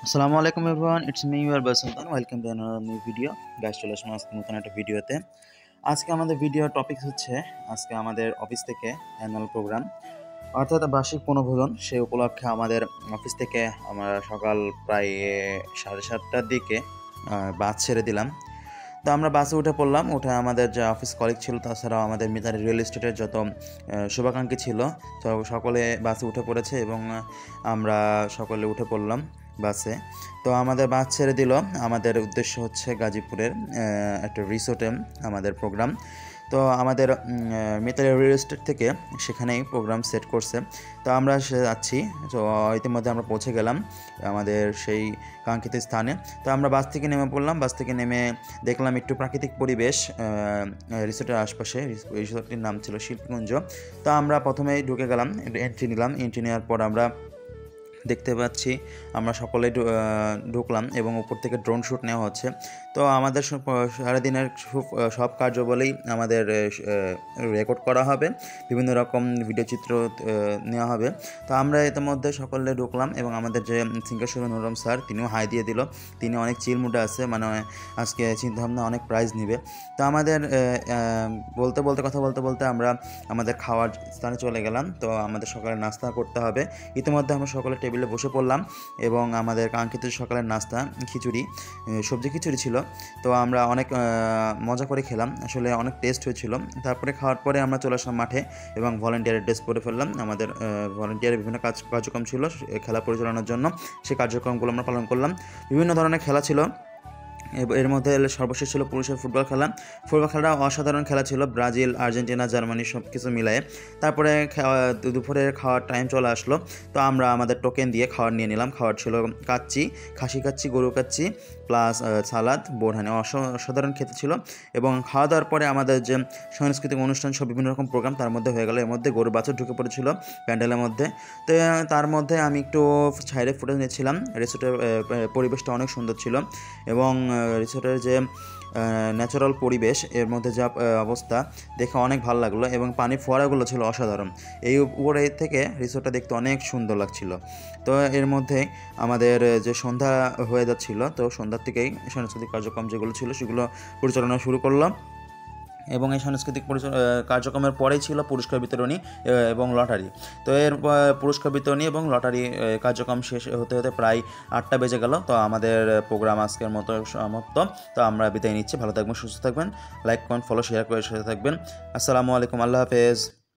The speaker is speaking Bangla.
আসসালামু আলাইকুম এভরিওয়ান, ইটস মি ইউর বাসুলতান। Welcome to another new video. Guys, চলে আসলাম আজকে নতুন একটা ভিডিওতে। আজকে আমাদের ভিডিও টপিক হচ্ছে আজকে আমাদের অফিস থেকে অ্যানুয়াল প্রোগ্রাম অর্থাৎ বার্ষিক বনভোজন। সেই উপলক্ষে আমাদের অফিস থেকে আমরা সকাল প্রায় 7:30টার দিকে বাস ছেড়ে দিলাম। তো আমরা বাসে উঠে পড়লাম। উঠে আমাদের যে অফিস কলিগ ছিল, তাছাড়াও আমাদের মিতালি রিয়েল এস্টেটের যত শুভাকাঙ্ক্ষী ছিল, তো সকলে বাসে উঠে পড়েছে এবং আমরা সকলে উঠে পড়লাম বাসে। তো আমাদের বাস ছেড়ে দিল। আমাদের উদ্দেশ্য হচ্ছে গাজীপুরের একটা রিসোর্টে আমাদের প্রোগ্রাম। তো আমাদের মিতালি রিয়েল এস্টেট থেকে সেখানেই প্রোগ্রাম সেট করছে। তো আমরা যাচ্ছি। তো ইতিমধ্যে আমরা পৌঁছে গেলাম আমাদের সেই কাঙ্ক্ষিত স্থানে। তো আমরা বাস থেকে নেমে পড়লাম। বাস থেকে নেমে দেখলাম একটু প্রাকৃতিক পরিবেশ রিসোর্টের আশপাশে। রিসোর্টটির নাম ছিল শিল্পীকুঞ্জ। তো আমরা প্রথমেই ঢুকে গেলাম, এন্ট্রি নিলাম। এন্ট্রি নেওয়ার পর আমরা দেখতে পাচ্ছি আমরা সকলে ঢুকলাম এবং উপর থেকে ড্রোন শ্যুট নেওয়া হচ্ছে। তো আমাদের সারাদিনের সব কার্যাবলী আমাদের রেকর্ড করা হবে, বিভিন্ন রকম ভিডিও চিত্র নেওয়া হবে। তো আমরা ইতিমধ্যে সকলে ঢুকলাম এবং আমাদের যে সিঙ্গার সুর নুরম স্যার, তিনিও হাই দিয়ে দিল। তিনি অনেক চিল মুডে আছে, মানে আজকে চিন্তাভাবনা অনেক প্রাইজ নিবে। তো আমাদের কথা বলতে আমরা আমাদের খাওয়ার স্থানে চলে গেলাম। তো আমাদের সকালে নাস্তা করতে হবে। ইতিমধ্যে আমরা সকলে টেবিলে বসে পড়লাম এবং আমাদের কাঙ্ক্ষিত সকালের নাস্তা খিচুড়ি, সবজি খিচুড়ি ছিল। তো আমরা অনেক মজা করে খেলাম, আসলে অনেক টেস্ট হয়েছিল। তারপরে খাওয়ার পরে আমরা চলে আসলাম মাঠে এবং ভলেন্টিয়ারের ড্রেস পরে ফেললাম। আমাদের ভলেন্টিয়ারের বিভিন্ন কার্যক্রম ছিল খেলা পরিচালনার জন্য, সেই কার্যক্রমগুলো আমরা পালন করলাম। বিভিন্ন ধরনের খেলা ছিল। এর মধ্যে সর্বশেষ ছিল পুরুষের ফুটবল খেলা। ফুটবল খেলাটা অসাধারণ খেলা ছিল, ব্রাজিল, আর্জেন্টিনা, জার্মানি সব কিছু মিলায়ে। তারপরে দুপুরের খাওয়ার টাইম চলে আসলো। তো আমরা আমাদের টোকেন দিয়ে খাবার নিয়ে নিলাম। খাবার ছিল কাচ্চি, খাসি কাচ্চি, গরু কাচ্চি প্লাস সালাদ, বোরহানি। অসাধারণ খেতে ছিল। এবং খাওয়া দাওয়ার পরে আমাদের যে সাংস্কৃতিক অনুষ্ঠান সব বিভিন্ন রকম প্রোগ্রাম তার মধ্যে হয়ে গেল। এর মধ্যে গরু বাছুর ঢুকে পড়েছিল প্যান্ডেলের মধ্যে। তো তার মধ্যে আমি একটু সাইডে ফুটেজ নিয়েছিলাম। রিসোর্টের পরিবেশটা অনেক সুন্দর ছিল এবং রিসোর্টের যে ন্যাচারাল পরিবেশ, এর মধ্যে যা অবস্থা দেখে অনেক ভালো লাগলো এবং পানির ফোয়ারাগুলো ছিল অসাধারণ। এই উপরে থেকে রিসোর্টটা দেখতে অনেক সুন্দর লাগছিল। তো এর মধ্যে আমাদের যে সন্ধ্যা হয়ে যাচ্ছিল, তো সন্ধ্যার থেকেই সাংস্কৃতিক কার্যক্রম যেগুলো ছিল সেগুলো পরিচালনা শুরু করলাম। এবং এই সাংস্কৃতিক কার্যক্রমের পরেই ছিল পুরস্কার বিতরণী এবং লটারি। তো এর পুরস্কার বিতরণী এবং লটারি কার্যক্রম শেষ হতে হতে প্রায় 8টা বেজে গেল। তো আমাদের প্রোগ্রাম আজকের মতো সমাপ্ত। তো আমরা বিদায় নিচ্ছি। ভালো থাকবেন, সুস্থ থাকবেন, লাইক কমেন্ট ফলো শেয়ার করে সাথে থাকবেন। আসসালামু আলাইকুম, আল্লাহ হাফেজ।